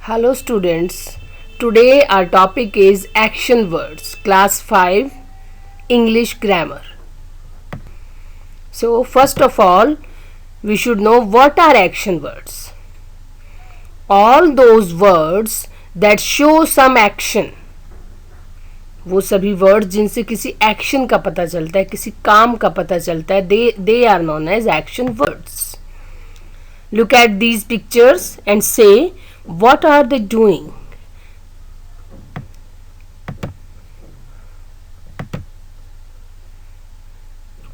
Hello students, today our topic is action words, class 5, English grammar. So first of all, we should know what are action words. All those words that show some action. वो सभी words जिनसे किसी action का पता चलता है, किसी काम का पता चलता है, they are known as action words. Look at these pictures and say what are they doing?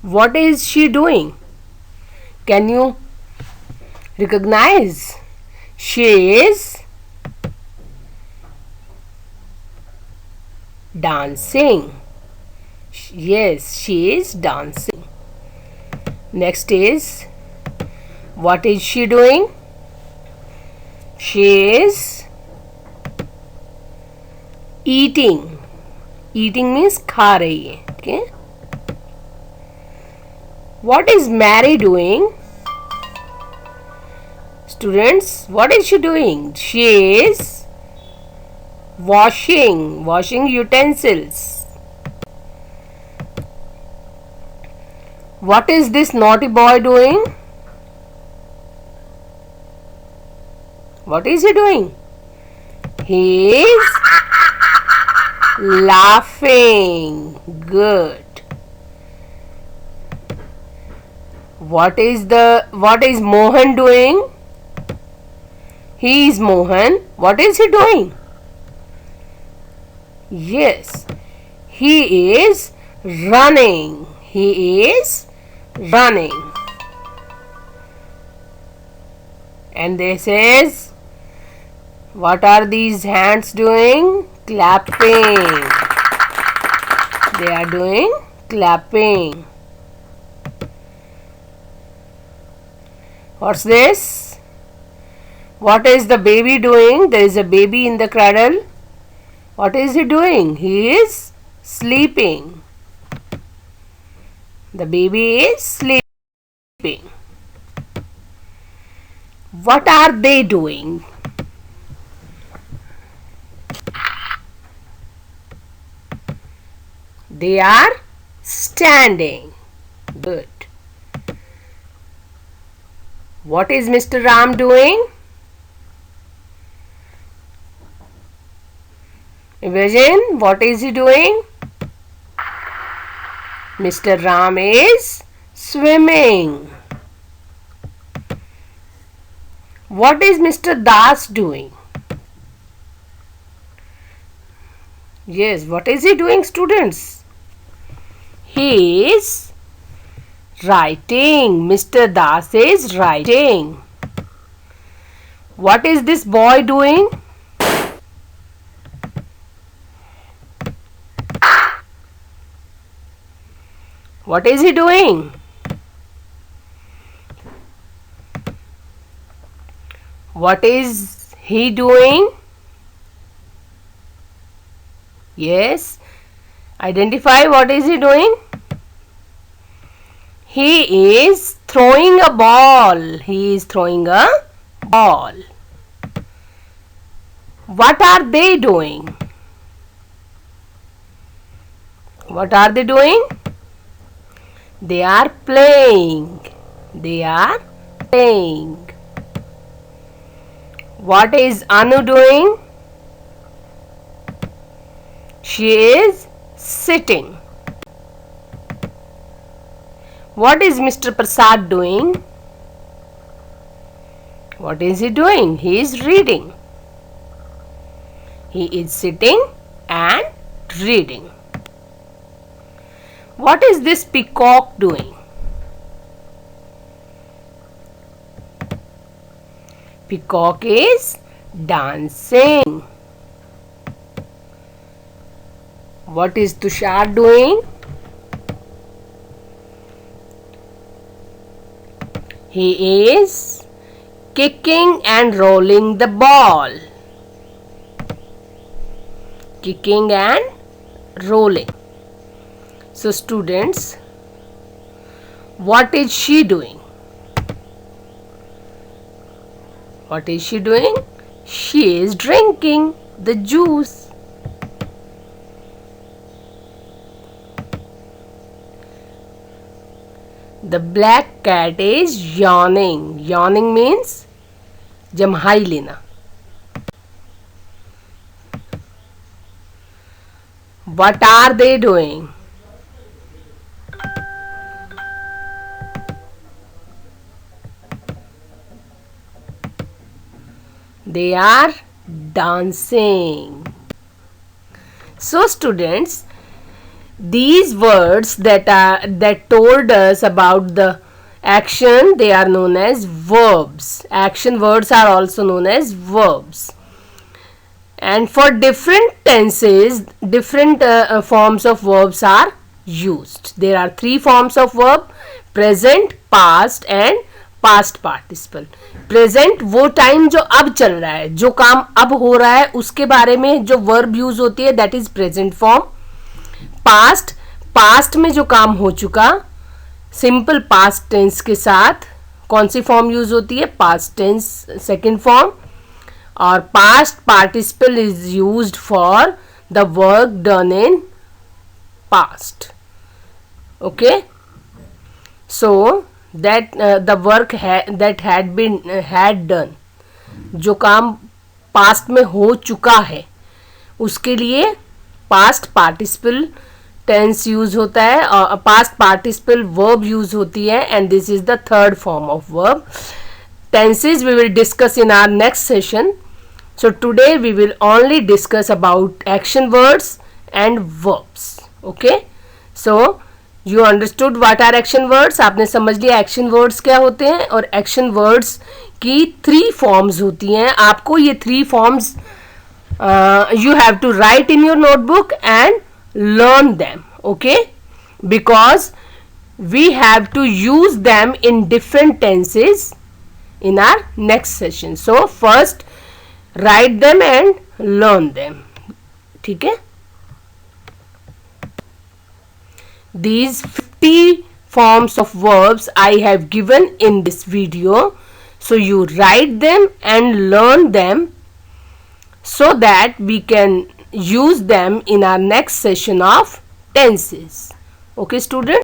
What is she doing? Can you recognize? She is dancing. Yes, she is dancing. Next is, what is she doing? She is eating. Eating means खा रही है. Okay. What is Mary doing? Students, what is she doing? She is washing utensils. What is this naughty boy doing? What is he doing? He is laughing. Good. What is Mohan doing? He is Mohan. What is he doing? Yes, he is running. He is running. And this is, what are these hands doing? Clapping. They are doing clapping. What's this? What is the baby doing? There is a baby in the cradle. What is he doing? He is sleeping. The baby is sleeping. What are they doing? They are standing. Good. What is Mr. Ram doing? Imagine, what is he doing? Mr. Ram is swimming. What is Mr. Das doing? Yes, what is he doing, students? He is writing. Mr. Das is writing. What is this boy doing? What is he doing? What is he doing? Yes. Identify, what is he doing? He is throwing a ball. He is throwing a ball. What are they doing? What are they doing? They are playing. They are playing. What is Anu doing? She is sitting. What is Mr. Prasad doing? What is he doing? He is reading. He is sitting and reading. What is this peacock doing? Peacock is dancing. What is Tushar doing? He is kicking and rolling the ball. Kicking and rolling. So students, what is she doing? What is she doing? She is drinking the juice. The black cat is yawning. Yawning means जम्हाई लेना. What are they doing? They are dancing. So students, these words that told us about the action, they are known as verbs. Action words are also known as verbs. And for different tenses, different forms of verbs are used. There are three forms of verb: present, past and past participle. Present वो time जो अब चल रहा है, जो काम अब हो रहा है, उसके बारे में जो वर्ब यूज होती है, that is present form. Past, past में जो काम हो चुका, सिंपल पास्ट टेंस के साथ कौन सी फॉर्म यूज होती है? Past tense second form. और past participle is used for the work done in past. Okay, so that the work that had done, जो काम पास्ट में हो चुका है, उसके लिए पास्ट पार्टिसिपल टेंस यूज होता है और पास्ट पार्टिसिपल वर्ब यूज होती है. And this is the third form of verb. Tenses we will discuss in our next session. So today we will only discuss about action words and verbs. Okay, so you understood what are action words. आपने समझ लिया action words क्या होते हैं. और action words की three forms होती हैं. आपको ये three forms you have to write in your notebook and learn them. Okay, because we have to use them in different tenses in our next session. So first write them and learn them. ठीक है. These 50 forms of verbs I have given in this video. So you write them and learn them so that we can use them in our next session of tenses. Okay, students?